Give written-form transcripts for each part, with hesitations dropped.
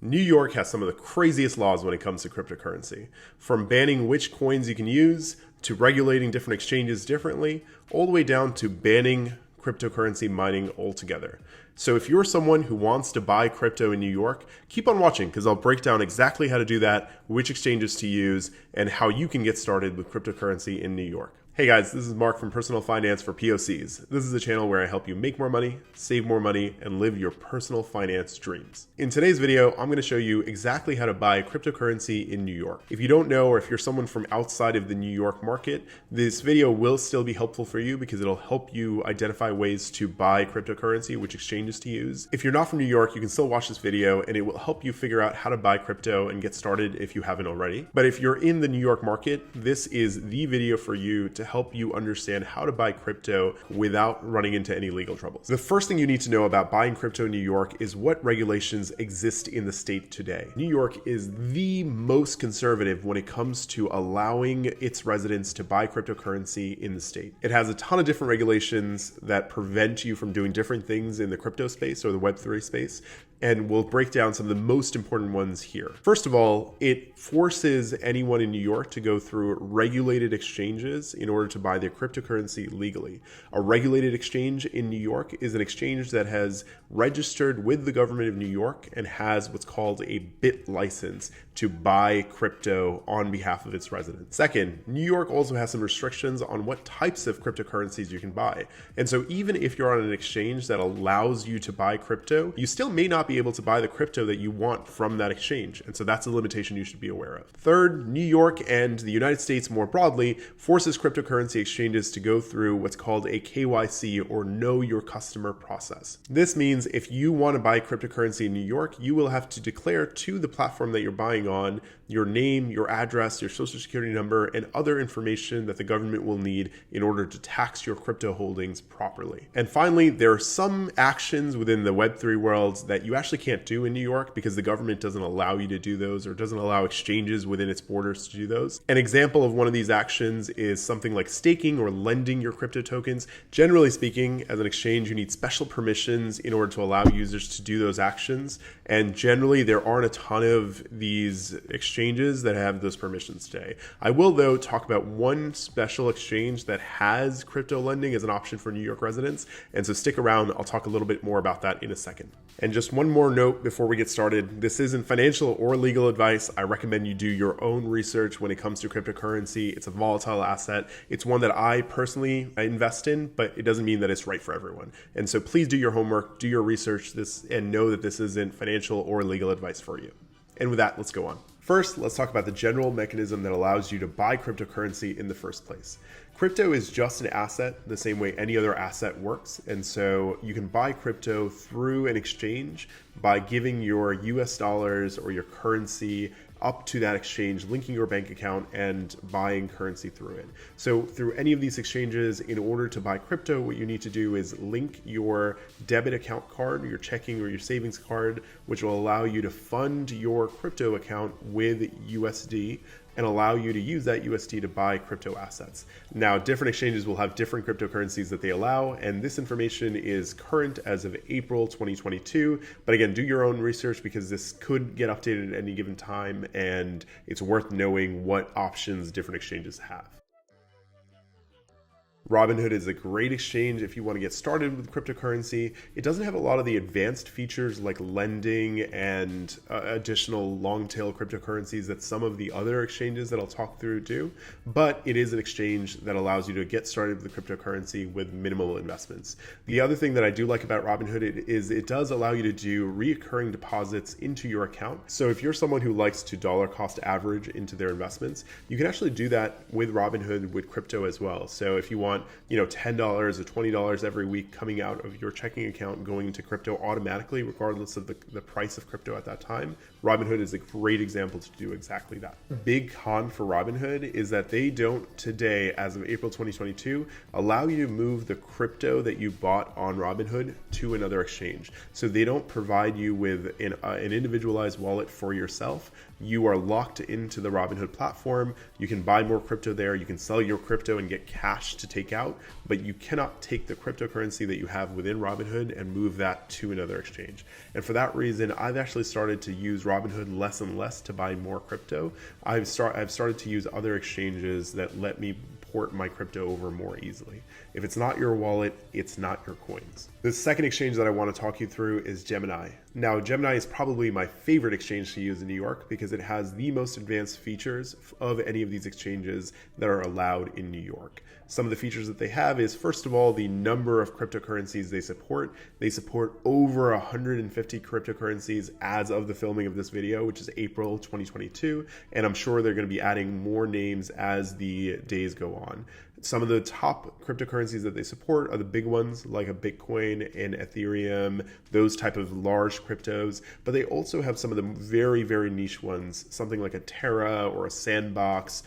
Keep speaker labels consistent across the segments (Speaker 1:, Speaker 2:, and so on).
Speaker 1: New York has some of the craziest laws when it comes to cryptocurrency, from banning which coins you can use, to regulating different exchanges differently, all the way down to banning cryptocurrency mining altogether. So if you're someone who wants to buy crypto in New York, keep on watching because I'll break down exactly how to do that, which exchanges to use, and how you can get started with cryptocurrency in New York. Hey guys, this is Mark from Personal Finance for POCs. This is a channel where I help you make more money, save more money, and live your personal finance dreams. In today's video, I'm going to show you exactly how to buy cryptocurrency in New York. If you don't know, or if you're someone from outside of the New York market, this video will still be helpful for you because it'll help you identify ways to buy cryptocurrency, which exchanges to use. If you're not from New York, you can still watch this video and it will help you figure out how to buy crypto and get started if you haven't already. But if you're in the New York market, this is the video for you to help you understand how to buy crypto without running into any legal troubles. The first thing you need to know about buying crypto in New York is what regulations exist in the state today. New York is the most conservative when it comes to allowing its residents to buy cryptocurrency in the state. It has a ton of different regulations that prevent you from doing different things in the crypto space or the Web3 space, and we'll break down some of the most important ones here. First of all, it forces anyone in New York to go through regulated exchanges in order to buy their cryptocurrency legally. A regulated exchange in New York is an exchange that has registered with the government of New York and has what's called a BIT license to buy crypto on behalf of its residents. Second, New York also has some restrictions on what types of cryptocurrencies you can buy. And so even if you're on an exchange that allows you to buy crypto, you still may not be able to buy the crypto that you want from that exchange. And so that's a limitation you should be aware of. Third, New York and the United States more broadly forces cryptocurrency exchanges to go through what's called a KYC or know your customer process. This means if you want to buy cryptocurrency in New York, you will have to declare to the platform that you're buying on your name, your address, your social security number, and other information that the government will need in order to tax your crypto holdings properly. And finally, there are some actions within the Web3 world that you actually can't do in New York because the government doesn't allow you to do those or doesn't allow exchanges within its borders to do those. An example of one of these actions is something like staking or lending your crypto tokens. Generally speaking, as an exchange, you need special permissions in order to allow users to do those actions. And generally, there aren't a ton of these exchanges that have those permissions today. I will, though, talk about one special exchange that has crypto lending as an option for New York residents. And so stick around. I'll talk a little bit more about that in a second. And just one more note before we get started. This isn't financial or legal advice. I recommend you do your own research when it comes to cryptocurrency. It's a volatile asset. It's one that I personally invest in, but it doesn't mean that it's right for everyone. And so please do your homework, do your research, and know that this isn't financial or legal advice for you. And with that, let's go on. First, let's talk about the general mechanism that allows you to buy cryptocurrency in the first place. Crypto is just an asset the same way any other asset works. And so you can buy crypto through an exchange by giving your US dollars or your currency up to that exchange, linking your bank account and buying currency through it. So through any of these exchanges, in order to buy crypto, what you need to do is link your debit account card, your checking or your savings card, which will allow you to fund your crypto account with USD and allow you to use that USD to buy crypto assets. Now, different exchanges will have different cryptocurrencies that they allow, and this information is current as of April 2022. But again, do your own research because this could get updated at any given time, and it's worth knowing what options different exchanges have. Robinhood is a great exchange if you want to get started with cryptocurrency. It doesn't have a lot of the advanced features like lending and additional long-tail cryptocurrencies that some of the other exchanges that I'll talk through do, but it is an exchange that allows you to get started with cryptocurrency with minimal investments. The other thing that I do like about Robinhood is it does allow you to do recurring deposits into your account. So if you're someone who likes to dollar cost average into their investments, you can actually do that with Robinhood with crypto as well. So if you want $10 or $20 every week coming out of your checking account going into crypto automatically, regardless of the price of crypto at that time, Robinhood is a great example to do exactly that. Big con for Robinhood is that they don't today, as of April 2022, allow you to move the crypto that you bought on Robinhood to another exchange. So they don't provide you with an individualized wallet for yourself. You are locked into the Robinhood platform. You can buy more crypto there. You can sell your crypto and get cash to take take out, but you cannot take the cryptocurrency that you have within Robinhood and move that to another exchange. And for that reason, I've actually started to use Robinhood less and less to buy more crypto. I've started to use other exchanges that let me port my crypto over more easily. If it's not your wallet, it's not your coins. The second exchange that I want to talk you through is Gemini. Now, Gemini is probably my favorite exchange to use in New York because it has the most advanced features of any of these exchanges that are allowed in New York. Some of the features that they have is, first of all, the number of cryptocurrencies they support. They support over 150 cryptocurrencies as of the filming of this video, which is April 2022. And I'm sure they're going to be adding more names as the days go on. Some of the top cryptocurrencies that they support are the big ones like a Bitcoin and Ethereum, those type of large cryptos, but they also have some of the very, very niche ones, something like a Terra or a Sandbox,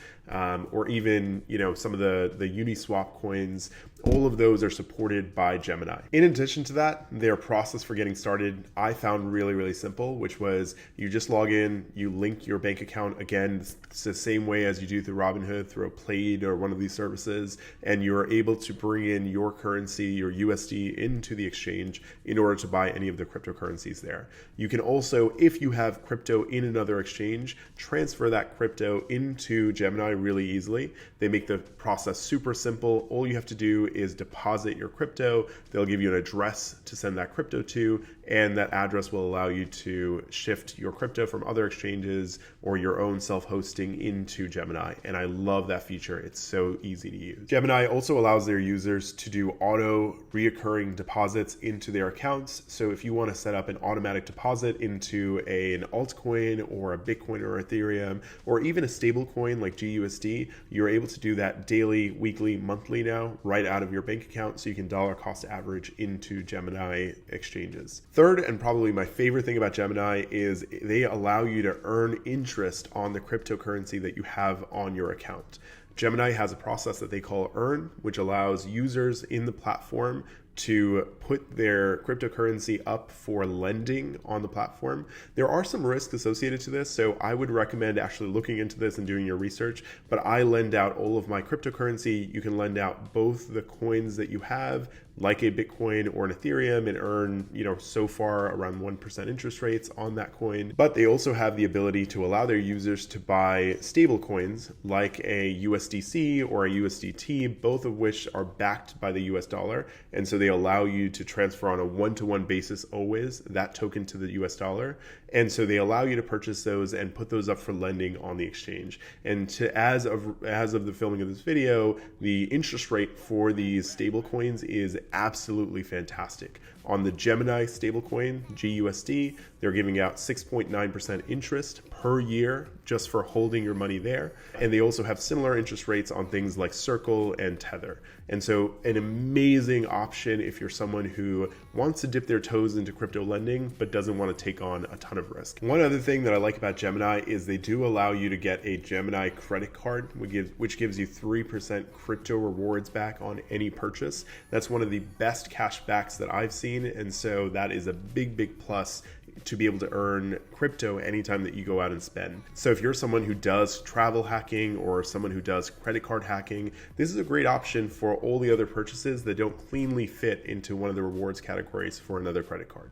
Speaker 1: or even, some of the Uniswap coins. All of those are supported by Gemini. In addition to that, their process for getting started, I found really, really simple, which was you just log in, you link your bank account. Again, it's the same way as you do through Robinhood, through a Plaid or one of these services, and you're able to bring in your currency, your USD, into the exchange in order to buy any of the cryptocurrencies there. You can also, if you have crypto in another exchange, transfer that crypto into Gemini really easily. They make the process super simple. All you have to do is deposit your crypto. They'll give you an address to send that crypto to, and that address will allow you to shift your crypto from other exchanges or your own self-hosting into Gemini. And I love that feature. It's so easy to use. Gemini also allows their users to do auto reoccurring deposits into their accounts. So if you want to set up an automatic deposit into an altcoin or a Bitcoin or Ethereum, or even a stable coin like GUSD, you're able to do that daily, weekly, monthly now, right out of your bank account, so you can dollar cost average into Gemini exchanges. Third, and probably my favorite thing about Gemini, is they allow you to earn interest on the cryptocurrency that you have on your account. Gemini has a process that they call Earn, which allows users in the platform to put their cryptocurrency up for lending on the platform. There are some risks associated to this, so I would recommend actually looking into this and doing your research, but I lend out all of my cryptocurrency. You can lend out both the coins that you have, like a Bitcoin or an Ethereum, and earn, so far around 1% interest rates on that coin. But they also have the ability to allow their users to buy stable coins like a USDC or a USDT, both of which are backed by the US dollar. And so they allow you to transfer on a one-to-one basis always that token to the US dollar. And so they allow you to purchase those and put those up for lending on the exchange. And as of the filming of this video, the interest rate for these stable coins is absolutely fantastic. On the Gemini stablecoin, GUSD, they're giving out 6.9% interest per year just for holding your money there. And they also have similar interest rates on things like Circle and Tether. And so an amazing option if you're someone who wants to dip their toes into crypto lending but doesn't want to take on a ton of risk. One other thing that I like about Gemini is they do allow you to get a Gemini credit card, which gives you 3% crypto rewards back on any purchase. That's one of the best cash backs that I've seen. And so that is a big, big plus to be able to earn crypto anytime that you go out and spend. So if you're someone who does travel hacking or someone who does credit card hacking, this is a great option for all the other purchases that don't cleanly fit into one of the rewards categories for another credit card.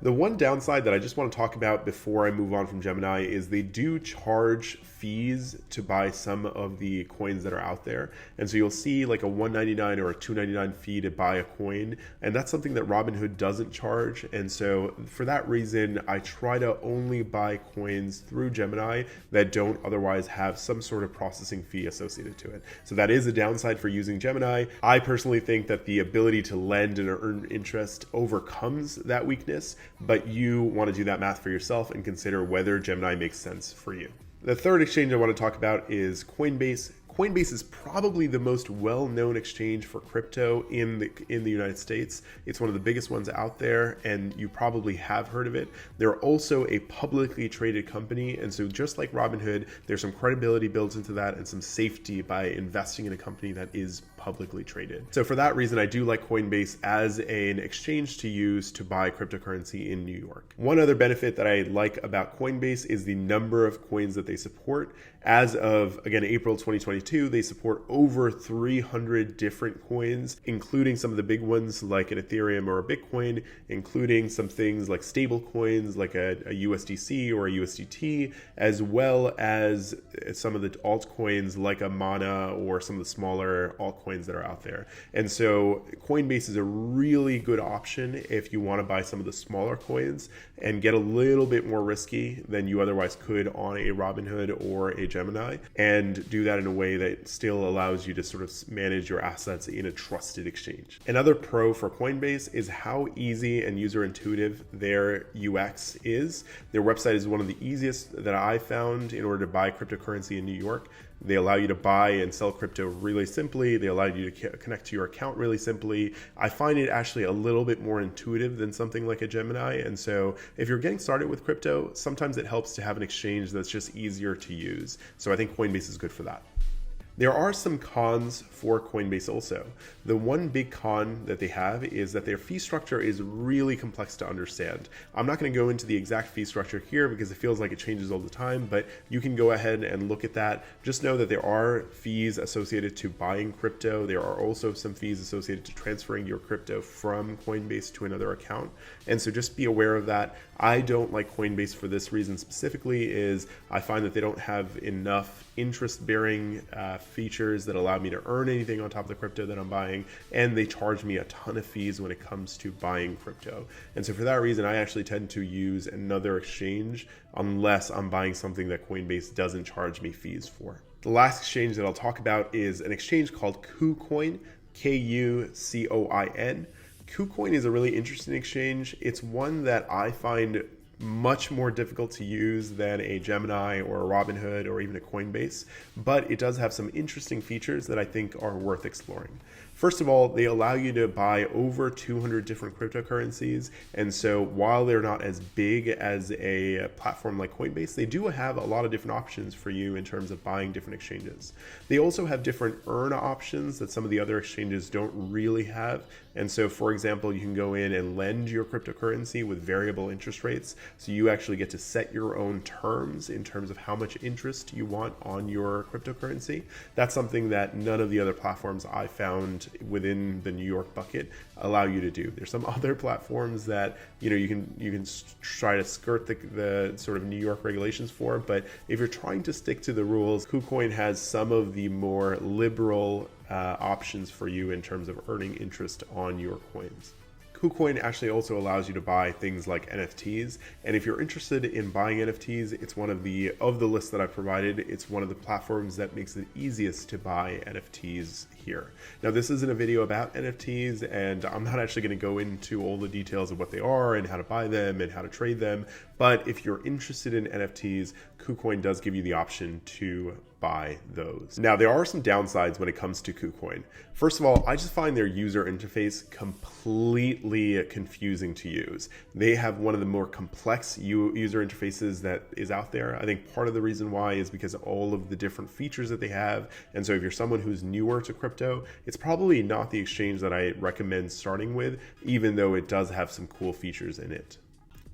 Speaker 1: The one downside that I just want to talk about before I move on from Gemini is they do charge fees to buy some of the coins that are out there. And so you'll see like a $1.99 or a $2.99 fee to buy a coin. And that's something that Robinhood doesn't charge. And so for that reason, I try to only buy coins through Gemini that don't otherwise have some sort of processing fee associated to it. So that is a downside for using Gemini. I personally think that the ability to lend and earn interest overcomes that weakness, but you want to do that math for yourself and consider whether Gemini makes sense for you. The third exchange I want to talk about is Coinbase. Coinbase is probably the most well-known exchange for crypto in the United States. It's one of the biggest ones out there, and you probably have heard of it. They're also a publicly traded company, and so just like Robinhood, there's some credibility built into that and some safety by investing in a company that is publicly traded. So for that reason, I do like Coinbase as an exchange to use to buy cryptocurrency in New York. One other benefit that I like about Coinbase is the number of coins that they support. As of, again, April 2022, 2022, they support over 300 different coins, including some of the big ones like an Ethereum or a Bitcoin, including some things like stable coins like a USDC or a USDT, as well as some of the altcoins like a Mana or some of the smaller altcoins that are out there. And so Coinbase is a really good option if you want to buy some of the smaller coins and get a little bit more risky than you otherwise could on a Robinhood or a Gemini, and do that in a way that still allows you to sort of manage your assets in a trusted exchange. Another pro for Coinbase is how easy and user intuitive their UX is. Their website is one of the easiest that I found in order to buy cryptocurrency in New York. They allow you to buy and sell crypto really simply. They allow you to connect to your account really simply. I find it actually a little bit more intuitive than something like a Gemini. And so if you're getting started with crypto, sometimes it helps to have an exchange that's just easier to use. So I think Coinbase is good for that. There are some cons for Coinbase also. The one big con that they have is that their fee structure is really complex to understand. I'm not going to go into the exact fee structure here because it feels like it changes all the time, but you can go ahead and look at that. Just know that there are fees associated to buying crypto. There are also some fees associated to transferring your crypto from Coinbase to another account. And so just be aware of that. I don't like Coinbase for this reason specifically, is I find that they don't have enough interest-bearing features that allow me to earn anything on top of the crypto that I'm buying, and they charge me a ton of fees when it comes to buying crypto. And so for that reason, I actually tend to use another exchange unless I'm buying something that Coinbase doesn't charge me fees for. The last exchange that I'll talk about is an exchange called KuCoin, KuCoin. KuCoin is a really interesting exchange. It's one that I find much more difficult to use than a Gemini or a Robinhood or even a Coinbase, but it does have some interesting features that I think are worth exploring. First of all, they allow you to buy over 200 different cryptocurrencies. And so while they're not as big as a platform like Coinbase, they do have a lot of different options for you in terms of buying different exchanges. They also have different earn options that some of the other exchanges don't really have. And so, for example, you can go in and lend your cryptocurrency with variable interest rates. So you actually get to set your own terms in terms of how much interest you want on your cryptocurrency. That's something that none of the other platforms I found within the New York bucket allow you to do. There's some other platforms that you can try to skirt the sort of New York regulations for, but if you're trying to stick to the rules, KuCoin has some of the more liberal options for you in terms of earning interest on your coins. KuCoin actually also allows you to buy things like NFTs, and if you're interested in buying NFTs, it's one of the list that I provided, it's one of the platforms that makes it easiest to buy NFTs here. Now, this isn't a video about NFTs, and I'm not actually going to go into all the details of what they are and how to buy them and how to trade them, but if you're interested in NFTs, KuCoin does give you the option to buy those. Now, there are some downsides when it comes to KuCoin. First of all, I just find their user interface completely confusing to use. They have one of the more complex user interfaces that is out there. I think part of the reason why is because of all of the different features that they have. And so if you're someone who's newer to crypto, it's probably not the exchange that I recommend starting with, even though it does have some cool features in it.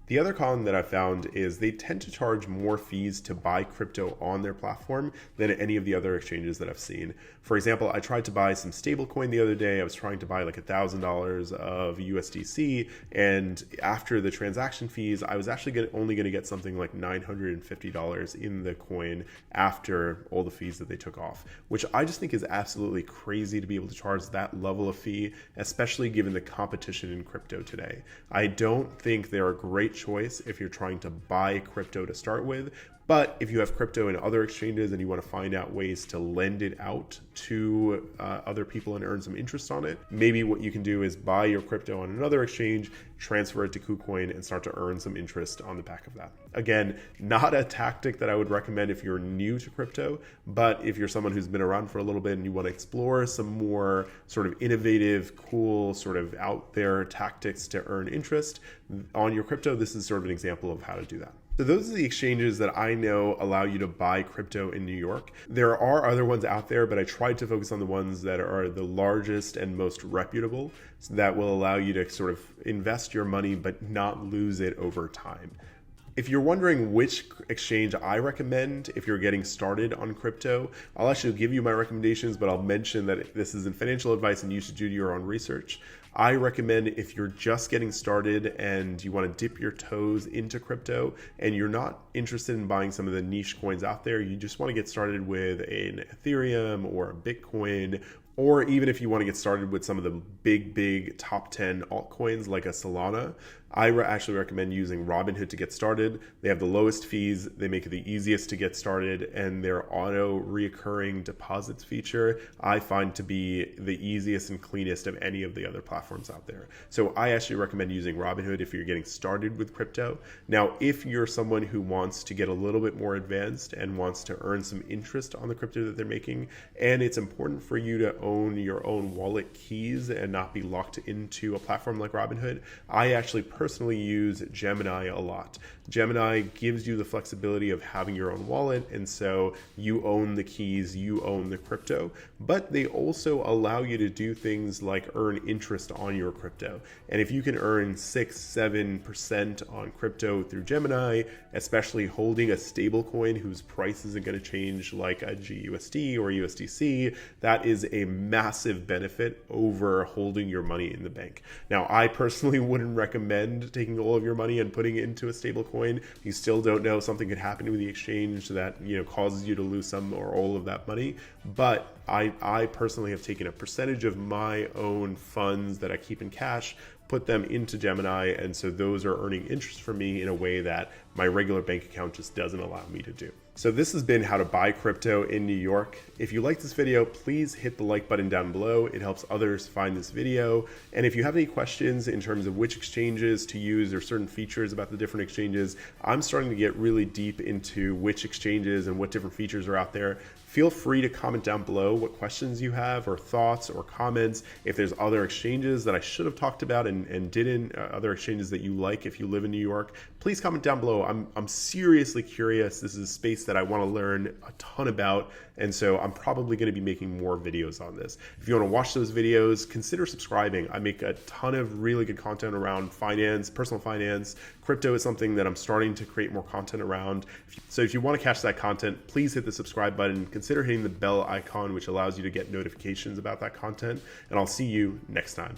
Speaker 1: The other con that I found is they tend to charge more fees to buy crypto on their platform than any of the other exchanges that I've seen. For example, I tried to buy some stablecoin the other day. I was trying to buy like $1,000 of USDC, and after the transaction fees, I was actually only going to get something like $950 in the coin after all the fees that they took off, which I just think is absolutely crazy to be able to charge that level of fee, especially given the competition in crypto today. I don't think they're a great choice if you're trying to buy crypto to start with, but if you have crypto in other exchanges and you want to find out ways to lend it out to other people and earn some interest on it, maybe what you can do is buy your crypto on another exchange, transfer it to KuCoin, and start to earn some interest on the back of that. Again, not a tactic that I would recommend if you're new to crypto, but if you're someone who's been around for a little bit and you want to explore some more sort of innovative, cool, sort of out there tactics to earn interest on your crypto, this is sort of an example of how to do that. So those are the exchanges that I know allow you to buy crypto in New York. There are other ones out there, but I tried to focus on the ones that are the largest and most reputable, so that will allow you to sort of invest your money but not lose it over time. If you're wondering which exchange I recommend if you're getting started on crypto, I'll actually give you my recommendations, but I'll mention that this isn't financial advice and you should do your own research. I recommend if you're just getting started and you want to dip your toes into crypto and you're not interested in buying some of the niche coins out there, you just want to get started with an Ethereum or a Bitcoin, or even if you want to get started with some of the big top 10 altcoins like a Solana, I actually recommend using Robinhood to get started. They have the lowest fees, they make it the easiest to get started, and their auto reoccurring deposits feature I find to be the easiest and cleanest of any of the other platforms out there. So I actually recommend using Robinhood if you're getting started with crypto. Now, if you're someone who wants to get a little bit more advanced and wants to earn some interest on the crypto that they're making, and it's important for you to own your own wallet keys and not be locked into a platform like Robinhood, I actually personally use Gemini a lot. Gemini gives you the flexibility of having your own wallet, and so you own the keys, you own the crypto, but they also allow you to do things like earn interest on your crypto. And if you can earn 6-7% on crypto through Gemini, especially holding a stable coin whose price isn't going to change like a GUSD or USDC, that is a massive benefit over holding your money in the bank. Now, I personally wouldn't recommend taking all of your money and putting it into a stable coin. You still don't know, something could happen with the exchange that causes you to lose some or all of that money. But I personally have taken a percentage of my own funds that I keep in cash, put them into Gemini, and so those are earning interest for me in a way that my regular bank account just doesn't allow me to do. So this has been how to buy crypto in New York. If you like this video, please hit the like button down below. It helps others find this video. And if you have any questions in terms of which exchanges to use or certain features about the different exchanges, I'm starting to get really deep into which exchanges and what different features are out there. Feel free to comment down below what questions you have or thoughts or comments. If there's other exchanges that I should have talked about and didn't, other exchanges that you like if you live in New York, please comment down below. I'm seriously curious. This is a space that I want to learn a ton about, and so I'm probably going to be making more videos on this. If you want to watch those videos, consider subscribing. I make a ton of really good content around finance, personal finance. Crypto is something that I'm starting to create more content around. So if you want to catch that content, please hit the subscribe button. Consider hitting the bell icon, which allows you to get notifications about that content, and I'll see you next time.